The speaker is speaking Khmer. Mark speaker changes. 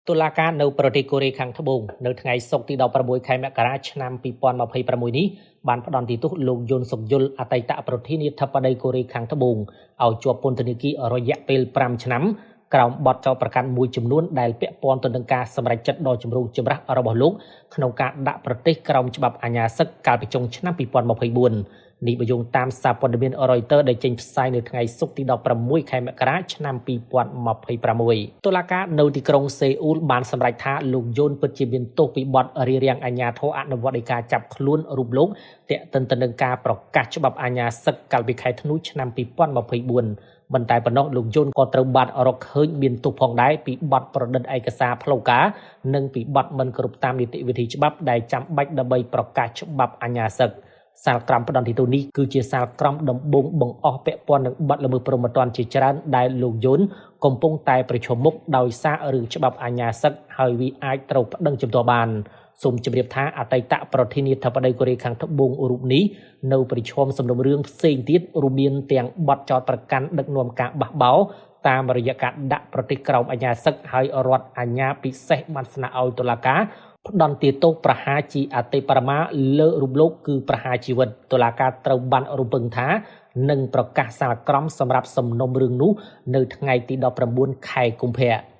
Speaker 1: តុលាការនៅប្រទេសកូរ៉េខាងត្បូងនៅថ្ងៃសុក្រទី16ខែមករាឆ្នាំ2026នេះបានផ្តន្ទាទោសលោកយុនសុកយុលអតីតប្រធានាធិបតីកូរ៉េខាងត្បូងឲ្យជាប់ពន្ធនាគាររយៈពេល5ឆ្នាំក្រោមបទចោទប្រកាន់មួយចំនួនដែលពាក់ព័ន្ធទៅនឹងការសម្រេចចិត្តដ៏ចម្រូងចម្រាសរបស់លោកក្នុងការដាក់ប្រទេសក្រោមច្បាប់អាញាសិទ្ធិកាលពីចុងឆ្នាំ2024នេះបើយោងតាមសារព័ត៌មាន Reuters ដែលចេញផ្សាយនៅថ្ងៃសុក្រទី16ខែមករាឆ្នាំ2026តុលាការនៅទីក្រុងសេអ៊ូលបានសម្រេចថាលោកយុនពិតជាមានទោសពីបទរារាំងអាជ្ញាធរអនុវត្តដោយការចាប់ខ្លួនរូបលោកទាក់ទិនទៅនឹងការប្រកាសច្បាប់អាញាសិទ្ធិកាលពីខែធ្នូឆ្នាំ2024មិនតែប៉ុណ្ណោះលោកយុនក៏ត្រូវបានរកឃើញមានទោសផងដែរពីបទប្រឌិតឯកសារផ្លូវការនិងពីបទមិនគោរពតាមនីតិវិធីច្បាប់ដែលចាំបាច់ដើម្បីប្រកាសច្បាប់អាញាសិទ្ធិសាលក្រមផ្ដន្ទាទោសនេះគឺជាសាលក្រមដំបូងបង្អស់ពាក់ព័ន្ធនឹងបទល្មើសព្រហ្មទណ្ឌជាច្រើនដែលលោកយុនកំពុងតែប្រឈមមុខដោយសាររឿងច្បាប់អាញាសិទ្ធិហើយវាអាចត្រូវប្តឹងជំទាស់បានសូមជម្រាបថាអតីតប្រធានាធិបតីកូរ៉េខាងត្បូងរូបនេះនៅប្រឈមសំណុំរឿងផ្សេងទៀតរួមមានទាំងបទចោទប្រកាន់ដឹកនាំការបះបោរតាមរយៈការដាក់ប្រទេសក្រោមអាញាសិទ្ធិហើយរដ្ឋអាជ្ញាពិសេសបានស្នើឲ្យតុលាការផ្ដន្ទាទោសប្រហារជាអតិបរមាលើរូបលោកគឺប្រហារជីវិតតុលាការត្រូវបានរំពឹងថានឹងប្រកាសសាលក្រមសម្រាប់សំណុំរឿងនោះនៅថ្ងៃទី19ខែកុម្ភៈ